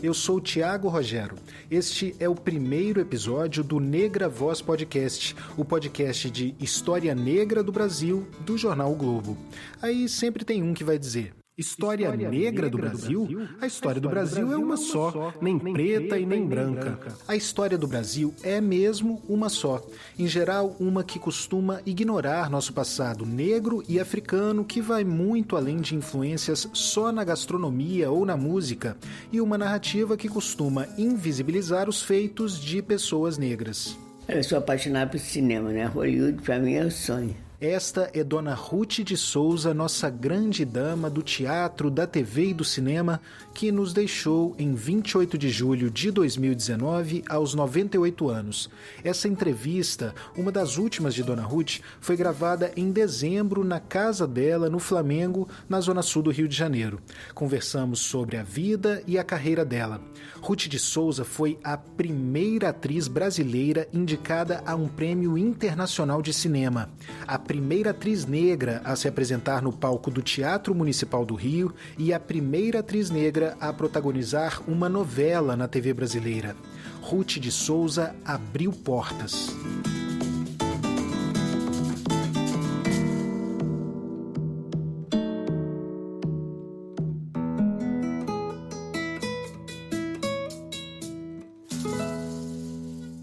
eu sou o Tiago Rogero. Este é o primeiro episódio do Negra Voz Podcast, o podcast de história negra do Brasil, do jornal O Globo. Aí sempre tem um que vai dizer: História negra do Brasil? A história do Brasil é uma só, nem preta e nem branca. A história do Brasil é mesmo uma só. Em geral, uma que costuma ignorar nosso passado negro e africano, que vai muito além de influências só na gastronomia ou na música, e uma narrativa que costuma invisibilizar os feitos de pessoas negras. Eu sou apaixonada por cinema, né? Hollywood pra mim é o sonho. Esta é Dona Ruth de Souza, nossa grande dama do teatro, da TV e do cinema, que nos deixou em 28 de julho de 2019, aos 98 anos. Essa entrevista, uma das últimas de Dona Ruth, foi gravada em dezembro na casa dela, no Flamengo, na zona sul do Rio de Janeiro. Conversamos sobre a vida e a carreira dela. Ruth de Souza foi a primeira atriz brasileira indicada a um prêmio internacional de cinema. A primeira atriz negra a se apresentar no palco do Teatro Municipal do Rio e a primeira atriz negra a protagonizar uma novela na TV brasileira. Ruth de Souza abriu portas.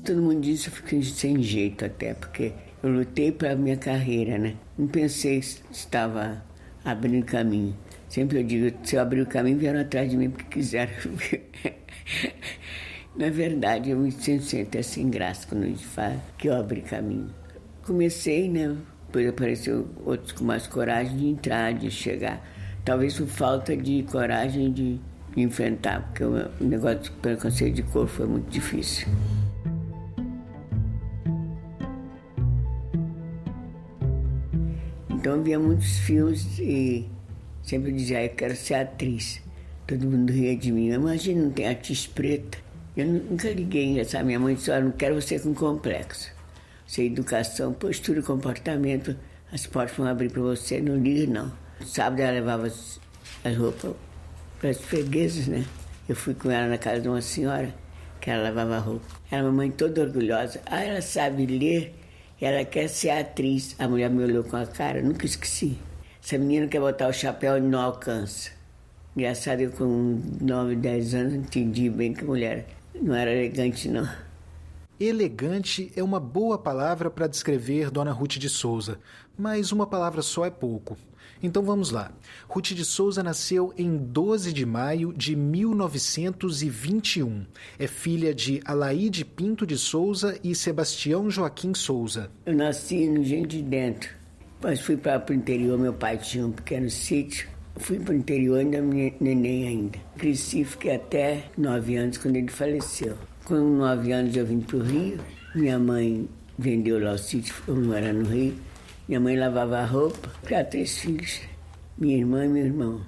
Todo mundo disse que eu fiquei sem jeito até, porque eu lutei para a minha carreira, né? Não pensei se estava abrindo caminho. Sempre eu digo, se eu abrir o caminho, vieram atrás de mim porque quiseram. Na verdade, eu me sinto até sem graça quando a gente fala que eu abri caminho. Comecei, né? Depois apareceu outros com mais coragem de entrar, de chegar. Talvez por falta de coragem de enfrentar, porque o negócio de preconceito de cor foi muito difícil. Então eu via muitos filmes e sempre dizia, eu quero ser atriz. Todo mundo ria de mim. Imagina, não tem atriz preta. Eu nunca liguei, sabe? Minha mãe disse, não quero você com complexo. Você educação, postura e comportamento, as portas vão abrir para você, não liga não. Sábado ela levava as roupas para as freguesas, né? Eu fui com ela na casa de uma senhora, que ela lavava roupa. Era uma mãe toda orgulhosa. Ela sabe ler. Ela quer ser atriz. A mulher me olhou com a cara, nunca esqueci. Essa menina quer botar o chapéu e não alcança. Engraçado, eu com 9, 10 anos entendi bem que a mulher não era elegante, não. Elegante é uma boa palavra para descrever Dona Ruth de Souza, mas uma palavra só é pouco. Então vamos lá. Ruth de Souza nasceu em 12 de maio de 1921. É filha de Alaide Pinto de Souza e Sebastião Joaquim Souza. Eu nasci no Engenho de Dentro, mas fui para o interior. Meu pai tinha um pequeno sítio. Fui para o interior ainda neném ainda. Cresci, fiquei até 9 anos quando ele faleceu. Com 9 anos eu vim para o Rio. Minha mãe vendeu lá o sítio, eu não era no Rio. Minha mãe lavava a roupa, criava 3 filhos, minha irmã e meu irmão.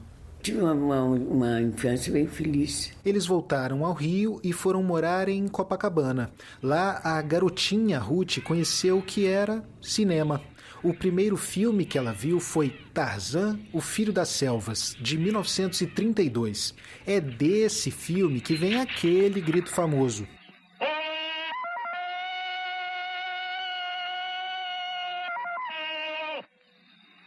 Tive uma infância bem feliz. Eles voltaram ao Rio e foram morar em Copacabana. Lá a garotinha Ruth conheceu o que era cinema. O primeiro filme que ela viu foi Tarzan, o Filho das Selvas, de 1932. É desse filme que vem aquele grito famoso.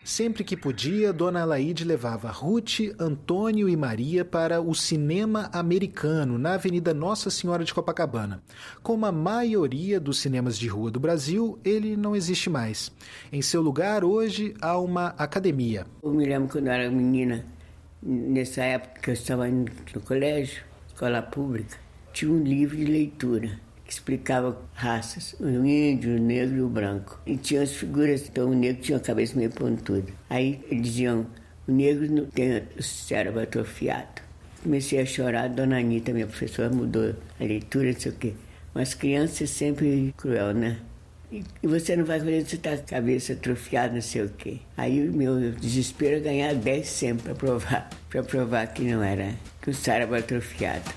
Sempre que podia, Dona Alaide levava Ruth, Antônio e Maria para o cinema americano, na Avenida Nossa Senhora de Copacabana. Como a maioria dos cinemas de rua do Brasil, ele não existe mais. Em seu lugar, hoje, há uma academia. Eu me lembro quando eu era menina, nessa época que eu estava indo no colégio, escola pública, tinha um livro de leitura que explicava raças, o índio, o negro e o branco. E tinha as figuras, então o negro tinha a cabeça meio pontuda. Aí eles diziam, o negro não tem o cérebro atrofiado. Comecei a chorar, Dona Anita, minha professora, mudou a leitura, não sei o quê. Mas criança é sempre cruel, né? E você não vai fazer, você tá com a cabeça atrofiada, não sei o quê. Aí o meu desespero é ganhar 10 sempre para provar que não era, que o cérebro atrofiado.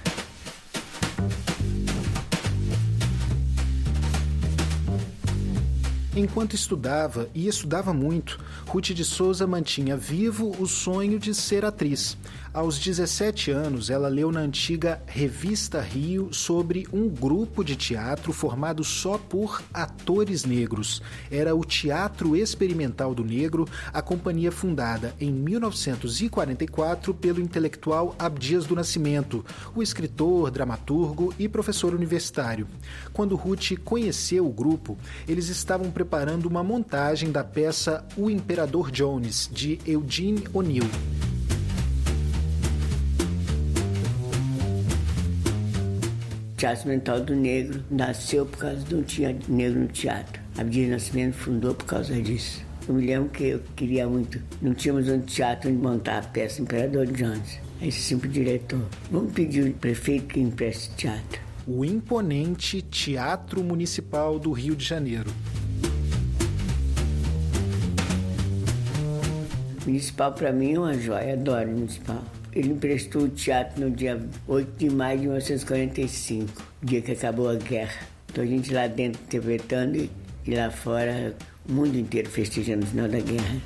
Enquanto estudava, e estudava muito, Ruth de Souza mantinha vivo o sonho de ser atriz. Aos 17 anos, ela leu na antiga Revista Rio sobre um grupo de teatro formado só por atores negros. Era o Teatro Experimental do Negro, a companhia fundada em 1944 pelo intelectual Abdias do Nascimento, o escritor, dramaturgo e professor universitário. Quando Ruth conheceu o grupo, eles estavam preparando uma montagem da peça O Imperador Jones, de Eugene O'Neill. O Teatro Experimental do Negro nasceu por causa de um negro no teatro. Abdias do Nascimento fundou por causa disso. Eu me lembro que eu queria muito. Não tínhamos um teatro onde montar a peça Imperador Jones. Aí disse para o diretor, vamos pedir ao prefeito que empreste teatro. O imponente Teatro Municipal do Rio de Janeiro. Municipal para mim é uma joia, adoro o Municipal. Ele emprestou o teatro no dia 8 de maio de 1945, dia que acabou a guerra. Então a gente lá dentro interpretando e lá fora o mundo inteiro festejando o final da guerra.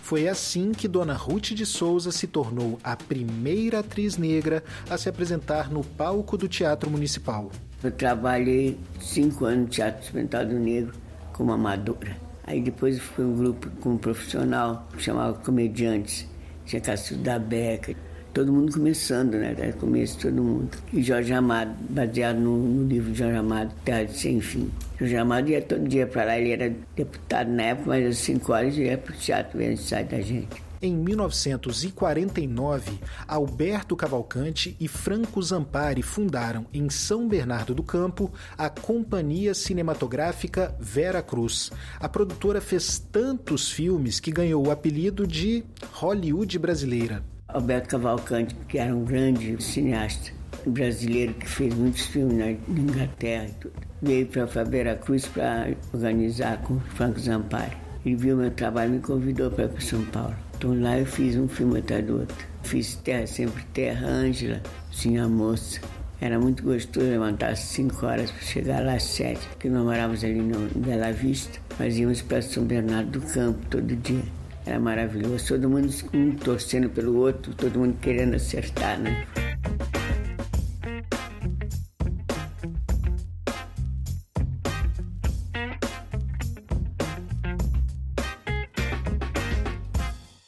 Foi assim que Dona Ruth de Souza se tornou a primeira atriz negra a se apresentar no palco do Teatro Municipal. Eu trabalhei 5 anos no Teatro Experimental do Negro como amadora. Aí depois fui um grupo como profissional, chamava Comediantes. Tinha Cássio da Beca, todo mundo começando, né? Era começo todo mundo. E Jorge Amado, baseado no livro de Jorge Amado, Terra de Sem Fim. Jorge Amado ia todo dia para lá, ele era deputado na época, mas às 5 horas ele ia para o teatro ver o ensaio da gente. Em 1949, Alberto Cavalcante e Franco Zampari fundaram, em São Bernardo do Campo, a Companhia Cinematográfica Vera Cruz. A produtora fez tantos filmes que ganhou o apelido de Hollywood brasileira. Alberto Cavalcante, que era um grande cineasta brasileiro que fez muitos filmes na Inglaterra e tudo, veio para a Vera Cruz para organizar com o Franco Zampari. Ele viu meu trabalho e me convidou para ir para São Paulo. Então lá eu fiz um filme atrás do outro. Fiz Terra Sempre Terra, Ângela, Sim a Moça. Era muito gostoso levantar às 5 horas para chegar lá às 7, porque nós morávamos ali no Bela Vista. Nós íamos para São Bernardo do Campo todo dia. Era maravilhoso, todo mundo um torcendo pelo outro, todo mundo querendo acertar, né?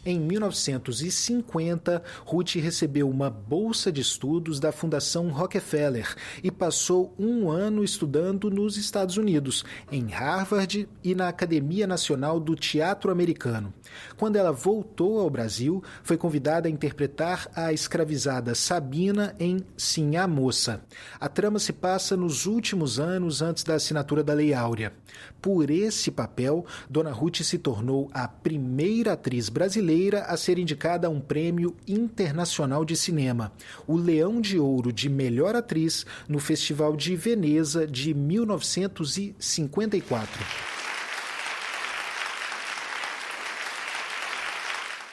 Em 1950, Ruth recebeu uma bolsa de estudos da Fundação Rockefeller e passou 1 ano estudando nos Estados Unidos, em Harvard e na Academia Nacional do Teatro Americano. Quando ela voltou ao Brasil, foi convidada a interpretar a escravizada Sabina em Sim a Moça. A trama se passa nos últimos anos antes da assinatura da Lei Áurea. Por esse papel, Dona Ruth se tornou a primeira atriz brasileira a ser indicada a um prêmio internacional de cinema, o Leão de Ouro de Melhor Atriz, no Festival de Veneza de 1954.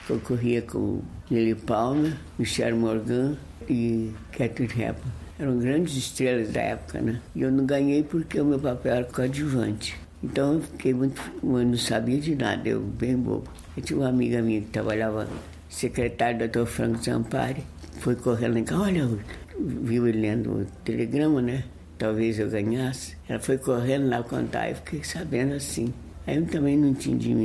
Concorria com Lily Palmer, Michelle Morgan e Katharine Hepburn. Eram grandes estrelas da época, né? E eu não ganhei porque o meu papel era coadjuvante. Então eu fiquei eu não sabia de nada, eu bem bobo. Eu tinha uma amiga minha que trabalhava, secretário do Dr. Franco Zampari, foi correndo em casa, olha, viu ele lendo o telegrama, né? Talvez eu ganhasse. Ela foi correndo lá contar, eu fiquei sabendo assim. Aí eu também não entendi,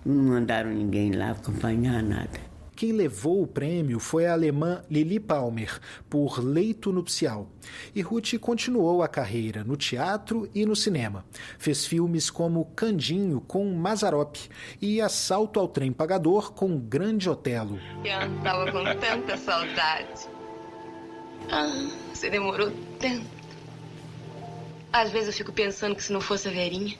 não mandaram ninguém lá acompanhar nada. Quem levou o prêmio foi a alemã Lily Palmer, por Leito Nupcial. E Ruth continuou a carreira no teatro e no cinema. Fez filmes como Candinho, com Mazzaropi, e Assalto ao Trem Pagador, com Grande Otelo. Eu estava com tanta saudade. Você demorou tanto. Às vezes eu fico pensando que se não fosse a Verinha,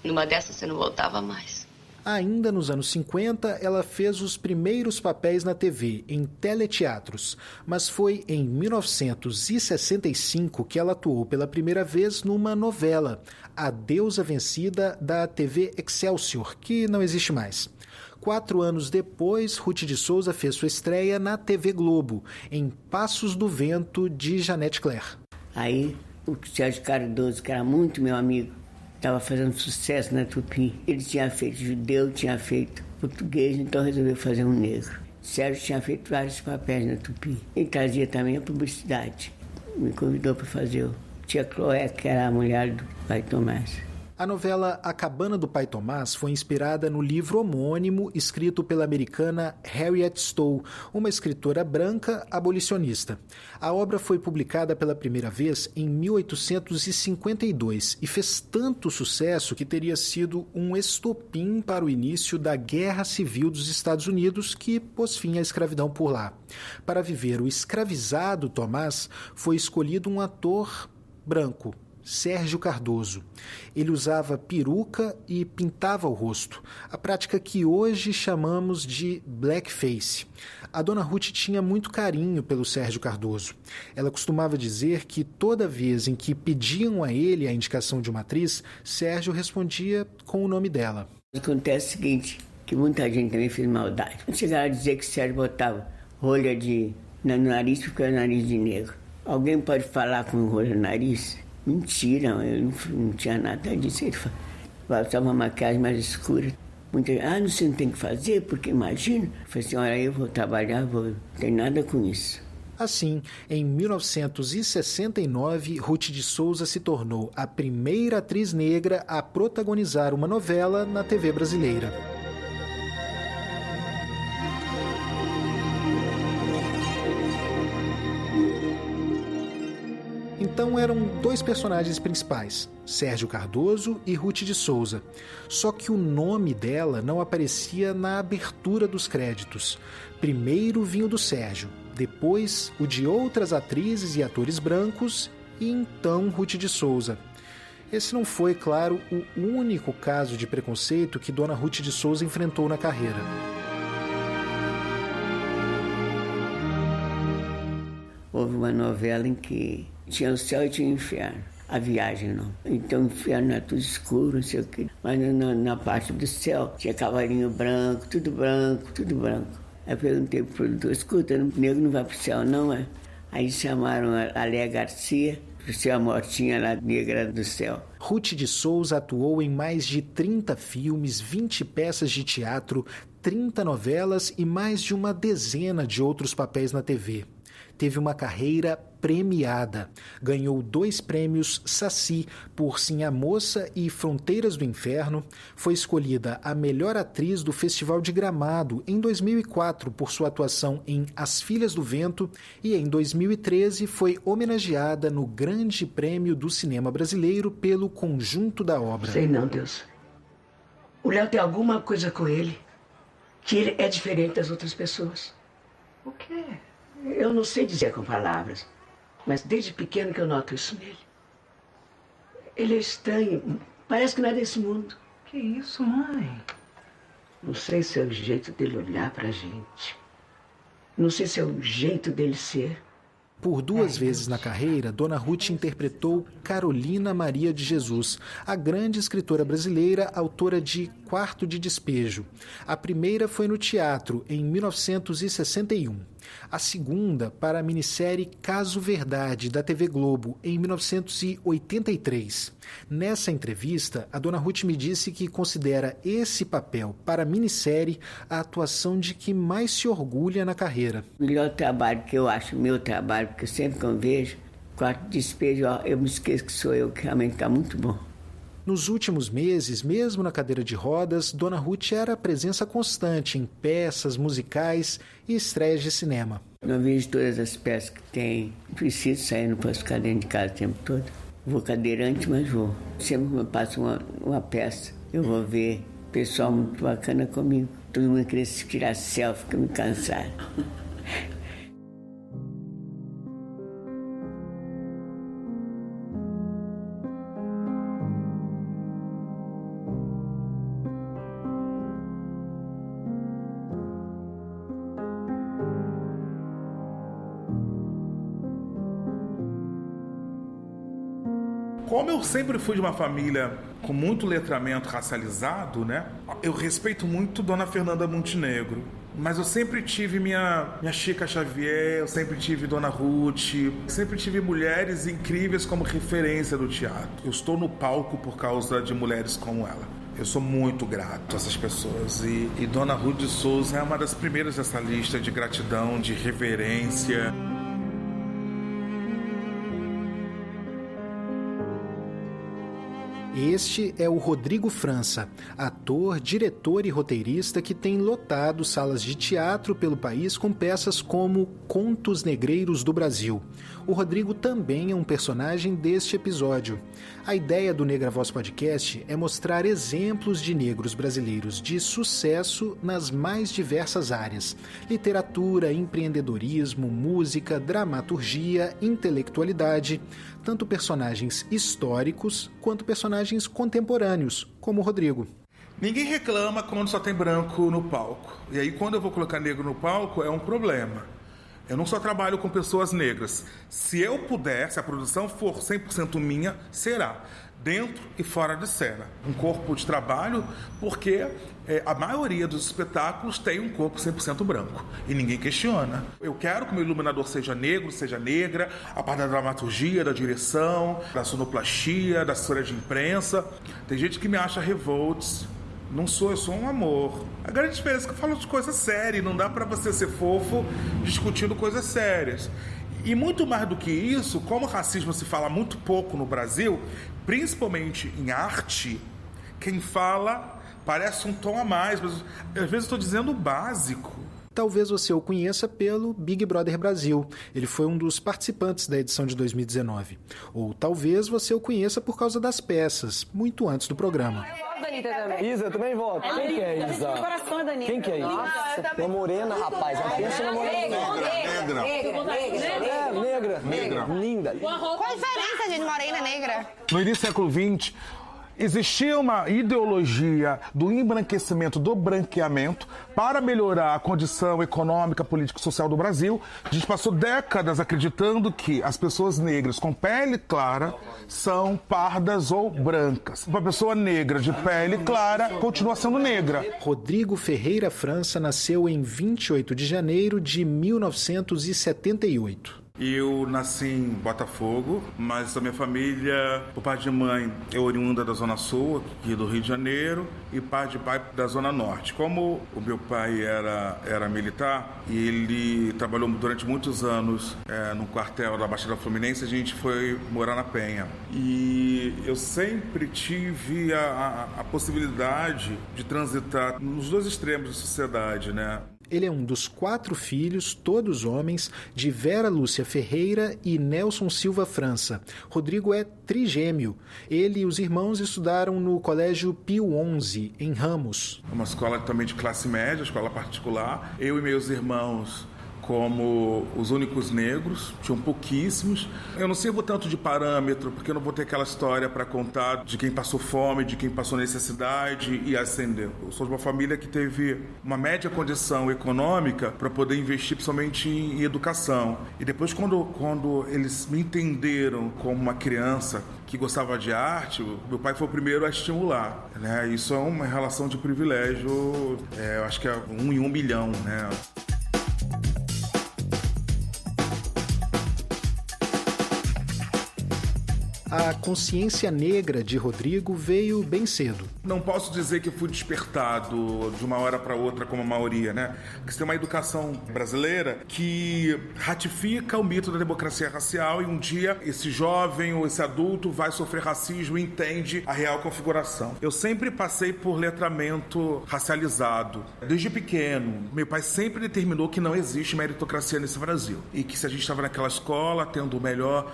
numa dessas você não voltava mais. Ainda nos anos 50, ela fez os primeiros papéis na TV, em teleteatros, mas foi em 1965 que ela atuou pela primeira vez numa novela, A Deusa Vencida, da TV Excelsior, que não existe mais. 4 anos depois, Ruth de Souza fez sua estreia na TV Globo, em Passos do Vento, de Janete Claire. Aí o Sérgio Cardoso, que era muito meu amigo, estava fazendo sucesso na Tupi. Ele tinha feito judeu, tinha feito português, então resolveu fazer um negro. Sérgio tinha feito vários papéis na Tupi. Ele trazia também a publicidade. Me convidou para fazer o Tia Chloé, que era a mulher do pai Tomás. A novela A Cabana do Pai Tomás foi inspirada no livro homônimo escrito pela americana Harriet Stowe, uma escritora branca abolicionista. A obra foi publicada pela primeira vez em 1852 e fez tanto sucesso que teria sido um estopim para o início da Guerra Civil dos Estados Unidos, que pôs fim à escravidão por lá. Para viver o escravizado Tomás, foi escolhido um ator branco, Sérgio Cardoso. Ele usava peruca e pintava o rosto, a prática que hoje chamamos de blackface. A dona Ruth tinha muito carinho pelo Sérgio Cardoso. Ela costumava dizer que toda vez em que pediam a ele a indicação de uma atriz, Sérgio respondia com o nome dela. Acontece o seguinte, que muita gente também fez maldade. Chegaram a dizer que o Sérgio botava rolha no nariz porque era nariz de negro. Alguém pode falar com rolha no nariz? Mentira, eu não tinha nada disso. Ele usava uma maquiagem mais escura. Muita gente, não tem que fazer, porque imagina. Eu falei assim, olha, eu vou trabalhar, não tem nada com isso. Assim, em 1969, Ruth de Souza se tornou a primeira atriz negra a protagonizar uma novela na TV brasileira. Então eram dois personagens principais, Sérgio Cardoso e Ruth de Souza. Só que o nome dela não aparecia na abertura dos créditos. Primeiro vinha o do Sérgio, depois o de outras atrizes e atores brancos e então Ruth de Souza. Esse não foi, claro, o único caso de preconceito que Dona Ruth de Souza enfrentou na carreira. Houve uma novela em que tinha o céu e tinha o inferno. A viagem não. Então o inferno era tudo escuro, não sei o quê. Mas na parte do céu tinha cavalinho branco, tudo branco, tudo branco. Aí eu perguntei pro produtor, escuta, o negro não vai pro céu não, é? Aí chamaram a Léa Garcia, por ser a mortinha lá negra do céu. Ruth de Souza atuou em mais de 30 filmes, 20 peças de teatro, 30 novelas e mais de uma dezena de outros papéis na TV. Teve uma carreira premiada. Ganhou 2 prêmios Saci por Sim a Moça e Fronteiras do Inferno. Foi escolhida a melhor atriz do Festival de Gramado em 2004 por sua atuação em As Filhas do Vento e em 2013 foi homenageada no Grande Prêmio do Cinema Brasileiro pelo conjunto da obra. Sei não, Deus. O Léo tem alguma coisa com ele que ele é diferente das outras pessoas. O quê? Eu não sei dizer com palavras, mas desde pequeno que eu noto isso nele. Ele é estranho, parece que não é desse mundo. Que isso, mãe? Não sei se é o jeito dele olhar pra gente. Não sei se é o jeito dele ser. Por 2 vezes na carreira, Dona Ruth interpretou Carolina Maria de Jesus, a grande escritora brasileira, autora de Quarto de Despejo. A primeira foi no teatro, em 1961. A segunda para a minissérie Caso Verdade, da TV Globo, em 1983. Nessa entrevista, a Dona Ruth me disse que considera esse papel para a minissérie a atuação de que mais se orgulha na carreira. O melhor trabalho que eu acho, meu trabalho, porque eu sempre que eu vejo, Quarto de Despejo, eu me esqueço que sou eu, que realmente está muito bom. Nos últimos meses, mesmo na cadeira de rodas, Dona Ruth era presença constante em peças, musicais e estreias de cinema. Eu vejo todas as peças que tem, preciso sair, não posso ficar dentro de casa o tempo todo. Vou cadeirante, mas vou. Sempre que eu passo uma peça, eu vou ver pessoal muito bacana comigo. Todo mundo queria se tirar selfie, que eu me cansaram. Como eu sempre fui de uma família com muito letramento racializado, né? Eu respeito muito Dona Fernanda Montenegro. Mas eu sempre tive minha Chica Xavier, eu sempre tive Dona Ruth, sempre tive mulheres incríveis como referência do teatro. Eu estou no palco por causa de mulheres como ela. Eu sou muito grato a essas pessoas e Dona Ruth de Souza é uma das primeiras dessa lista de gratidão, de reverência. Este é o Rodrigo França, ator, diretor e roteirista que tem lotado salas de teatro pelo país com peças como Contos Negreiros do Brasil. O Rodrigo também é um personagem deste episódio. A ideia do Negra Voz Podcast é mostrar exemplos de negros brasileiros de sucesso nas mais diversas áreas: literatura, empreendedorismo, música, dramaturgia, intelectualidade, tanto personagens históricos quanto personagens contemporâneos, como o Rodrigo. Ninguém reclama quando só tem branco no palco. E aí, quando eu vou colocar negro no palco, é um problema. Eu não só trabalho com pessoas negras. Se eu puder, se a produção for 100% minha, será. Dentro e fora de cena. Um corpo de trabalho, porque a maioria dos espetáculos tem um corpo 100% branco. E ninguém questiona. Eu quero que o meu iluminador seja negro, seja negra, a parte da dramaturgia, da direção, da sonoplastia, da assessoria de imprensa. Tem gente que me acha revolts. Não sou, eu sou um amor. A grande diferença é que eu falo de coisas sérias. Não dá pra você ser fofo discutindo coisas sérias. E muito mais do que isso, como o racismo se fala muito pouco no Brasil, principalmente em arte, quem fala parece um tom a mais, mas às vezes eu estou dizendo o básico. Talvez você o conheça pelo Big Brother Brasil. Ele foi um dos participantes da edição de 2019. Ou talvez você o conheça por causa das peças, muito antes do programa. Isa, eu também voto. Quem que é Isa? Coração da Anitta. Quem que é Isa? Uma morena, rapaz. Pensa na morena. Negra. Linda. Qual a diferença de morena e negra? No início do século XX, existia uma ideologia do embranquecimento, do branqueamento, para melhorar a condição econômica, política e social do Brasil. A gente passou décadas acreditando que as pessoas negras com pele clara são pardas ou brancas. Uma pessoa negra de pele clara continua sendo negra. Rodrigo Ferreira França nasceu em 28 de janeiro de 1978. Eu nasci em Botafogo, mas a minha família, por parte de mãe, é oriunda da Zona Sul, aqui do Rio de Janeiro, e parte de pai da Zona Norte. Como o meu pai era militar e ele trabalhou durante muitos anos no quartel da Baixada Fluminense, a gente foi morar na Penha. E eu sempre tive a possibilidade de transitar nos dois extremos da sociedade, né? Ele é um dos 4 filhos, todos homens, de Vera Lúcia Ferreira e Nelson Silva França. Rodrigo é trigêmeo. Ele e os irmãos estudaram no Colégio Pio XI, em Ramos. Uma escola também de classe média, escola particular. Eu e meus irmãos, como os únicos negros, tinham pouquíssimos. Eu não sirvo tanto de parâmetro, porque eu não vou ter aquela história para contar de quem passou fome, de quem passou necessidade e ascendeu. Eu sou de uma família que teve uma média condição econômica para poder investir principalmente em educação. E depois, quando eles me entenderam como uma criança que gostava de arte, meu pai foi o primeiro a estimular, né? Isso é uma relação de privilégio, eu acho que é 1 em 1 milhão, né? A consciência negra de Rodrigo veio bem cedo. Não posso dizer que fui despertado de uma hora para outra como a maioria, né? Porque tem uma educação brasileira que ratifica o mito da democracia racial e um dia esse jovem ou esse adulto vai sofrer racismo e entende a real configuração. Eu sempre passei por letramento racializado. Desde pequeno, meu pai sempre determinou que não existe meritocracia nesse Brasil. E que se a gente estava naquela escola tendo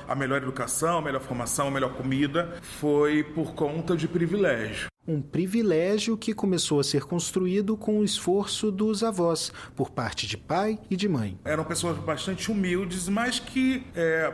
a melhor educação, a melhor formação, a melhor comida, foi por conta de privilégio. Um privilégio que começou a ser construído com o esforço dos avós, por parte de pai e de mãe. Eram pessoas bastante humildes, mas que,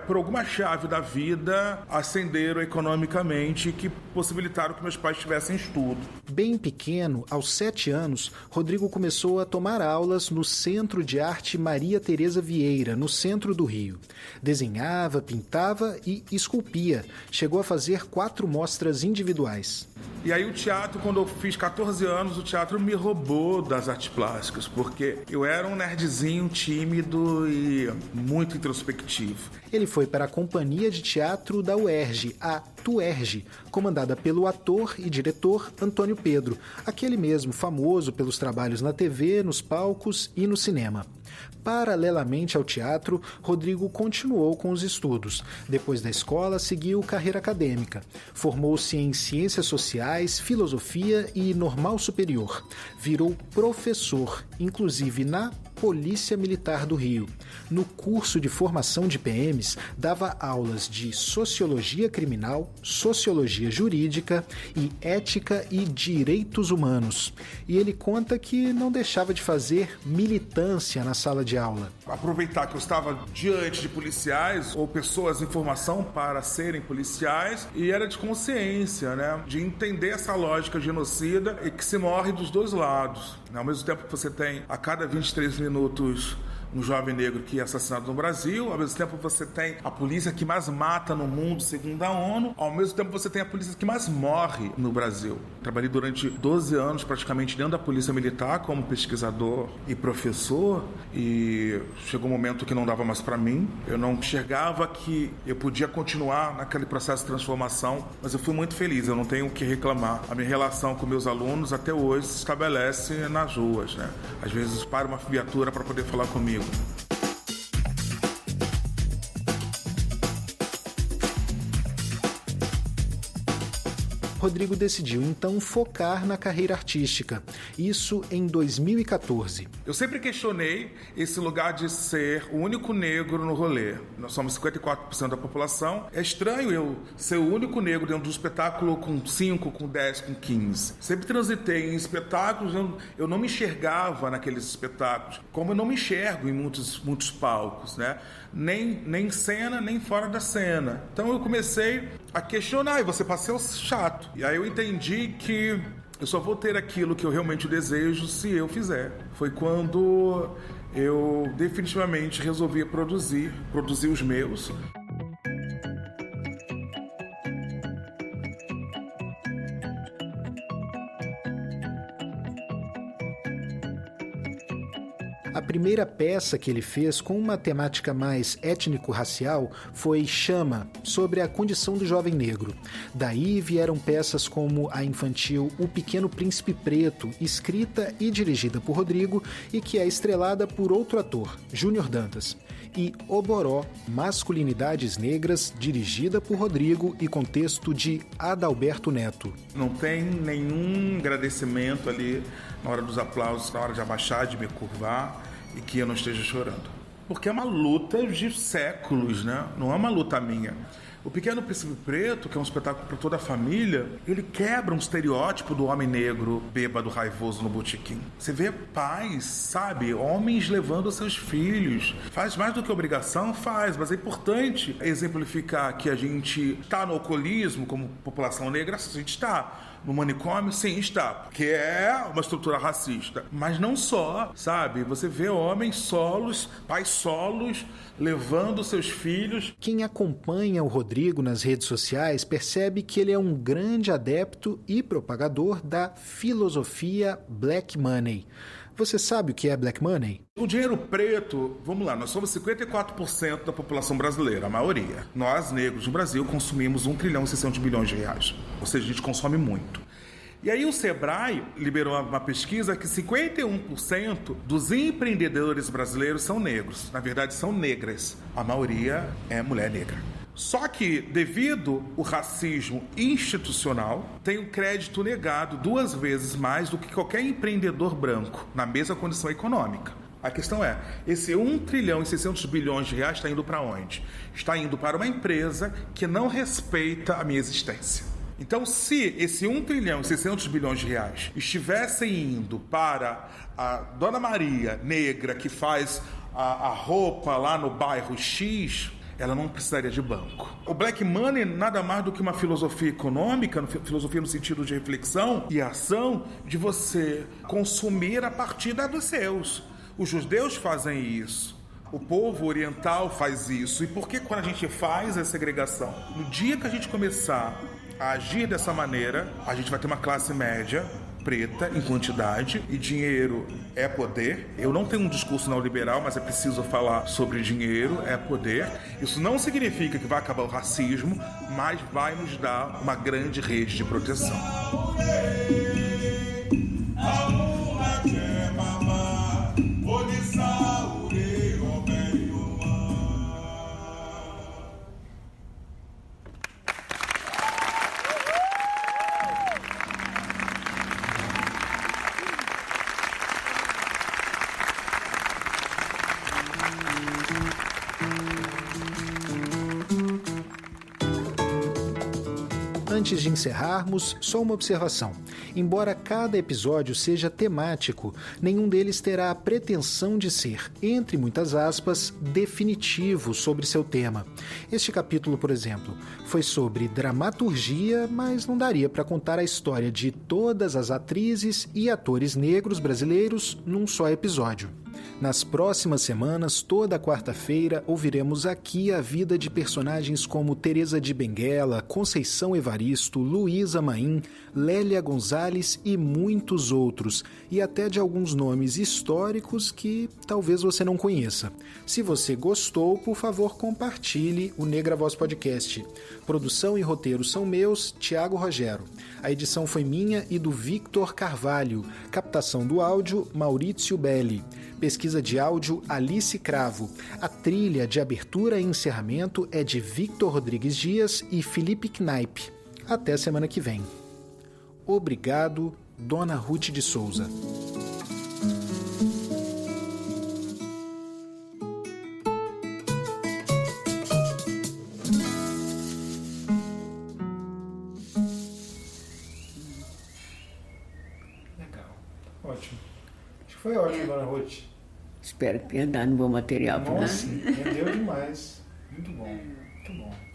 por alguma chave da vida, ascenderam economicamente e que possibilitaram que meus pais tivessem estudo. Bem pequeno, aos 7 anos, Rodrigo começou a tomar aulas no Centro de Arte Maria Tereza Vieira, no centro do Rio. Desenhava, pintava e esculpia. Chegou a fazer 4 mostras individuais. E aí o teatro, quando eu fiz 14 anos, o teatro me roubou das artes plásticas, porque eu era um nerdzinho tímido e muito introspectivo. Ele foi para a Companhia de Teatro da UERJ, a TUERJ, comandada pelo ator e diretor Antônio Pedro, aquele mesmo famoso pelos trabalhos na TV, nos palcos e no cinema. Paralelamente ao teatro, Rodrigo continuou com os estudos. Depois da escola, seguiu carreira acadêmica. Formou-se em Ciências Sociais, Filosofia e Normal Superior. Virou professor, inclusive na Polícia Militar do Rio. No curso de formação de PMs, dava aulas de Sociologia Criminal, Sociologia Jurídica e Ética e Direitos Humanos. E ele conta que não deixava de fazer militância na sala de aula. Aproveitar que eu estava diante de policiais ou pessoas em formação para serem policiais, e era de consciência, né? De entender essa lógica genocida e que se morre dos dois lados. Ao mesmo tempo que você tem a cada 23 minutos um jovem negro que é assassinado no Brasil, ao mesmo tempo você tem a polícia que mais mata no mundo, segundo a ONU, ao mesmo tempo você tem a polícia que mais morre no Brasil. Trabalhei durante 12 anos praticamente dentro da Polícia Militar como pesquisador e professor, e chegou um momento que não dava mais para mim. Eu não enxergava que eu podia continuar naquele processo de transformação, mas eu fui muito feliz, eu não tenho o que reclamar. A minha relação com meus alunos até hoje se estabelece nas ruas, né? Às vezes para uma viatura para poder falar comigo. Rodrigo decidiu então focar na carreira artística. Isso em 2014. Eu sempre questionei esse lugar de ser o único negro no rolê. Nós somos 54% da população. É estranho eu ser o único negro dentro de um espetáculo com 5, com 10, com 15. Sempre transitei em espetáculos, eu não me enxergava naqueles espetáculos, como eu não me enxergo em muitos palcos, né? Nem cena, nem fora da cena. Então eu comecei a questionar, e você passou chato. E aí eu entendi que eu só vou ter aquilo que eu realmente desejo se eu fizer. Foi quando eu definitivamente resolvi produzir os meus. A primeira peça que ele fez com uma temática mais étnico-racial foi Chama, sobre a condição do jovem negro. Daí vieram peças como a infantil O Pequeno Príncipe Preto, escrita e dirigida por Rodrigo e que é estrelada por outro ator, Júnior Dantas. E Oboró, Masculinidades Negras, dirigida por Rodrigo e com texto de Adalberto Neto. Não tem nenhum agradecimento ali na hora dos aplausos, na hora de abaixar, de me curvar, e que eu não esteja chorando. Porque é uma luta de séculos, né? Não é uma luta minha. O Pequeno Príncipe Preto, que é um espetáculo para toda a família, ele quebra um estereótipo do homem negro bêbado, raivoso no botequim. Você vê pais, sabe? Homens levando seus filhos. Faz mais do que obrigação? Faz, mas é importante exemplificar que a gente está no alcoolismo como população negra, a gente está. No manicômio, sim, está, porque é uma estrutura racista. Mas não só, sabe? Você vê homens solos, pais solos, levando seus filhos. Quem acompanha o Rodrigo nas redes sociais percebe que ele é um grande adepto e propagador da filosofia Black Money. Você sabe o que é Black Money? O dinheiro preto, vamos lá, nós somos 54% da população brasileira, a maioria. Nós, negros no Brasil, consumimos 1 trilhão e 600 bilhões de reais. Ou seja, a gente consome muito. E aí o Sebrae liberou uma pesquisa que 51% dos empreendedores brasileiros são negros. Na verdade, são negras. A maioria é mulher negra. Só que, devido ao racismo institucional, tem um crédito negado 2 vezes mais do que qualquer empreendedor branco, na mesma condição econômica. A questão é, esse 1 trilhão e 600 bilhões de reais está indo para onde? Está indo para uma empresa que não respeita a minha existência. Então, se esse 1 trilhão e 600 bilhões de reais estivessem indo para a Dona Maria negra que faz a roupa lá no bairro X, ela não precisaria de banco. O Black Money nada mais do que uma filosofia econômica, filosofia no sentido de reflexão e ação, de você consumir a partir dos seus. Os judeus fazem isso. O povo oriental faz isso. E por que quando a gente faz a segregação? No dia que a gente começar a agir dessa maneira, a gente vai ter uma classe média preta em quantidade, e dinheiro é poder. Eu não tenho um discurso neoliberal, mas é preciso falar sobre dinheiro é poder. Isso não significa que vai acabar o racismo, mas vai nos dar uma grande rede de proteção. Antes de encerrarmos, só uma observação. Embora cada episódio seja temático, nenhum deles terá a pretensão de ser, entre muitas aspas, definitivo sobre seu tema. Este capítulo, por exemplo, foi sobre dramaturgia, mas não daria para contar a história de todas as atrizes e atores negros brasileiros num só episódio. Nas próximas semanas, toda quarta-feira, ouviremos aqui a vida de personagens como Teresa de Benguela, Conceição Evaristo, Luísa Maim, Lélia Gonzalez e muitos outros, e até de alguns nomes históricos que talvez você não conheça. Se você gostou, por favor, compartilhe o Negra Voz Podcast. Produção e roteiro são meus, Tiago Rogero. A edição foi minha e do Victor Carvalho. Captação do áudio, Maurício Belli. Pesquisa de áudio, Alice Cravo. A trilha de abertura e encerramento é de Victor Rodrigues Dias e Felipe Knaip. Até semana que vem. Obrigado, Dona Ruth de Souza. Legal. Ótimo. Acho que foi ótimo, Dona Ruth. Espero que tenha dado um bom material para Nossa, você. rendeu demais. Muito bom, muito bom.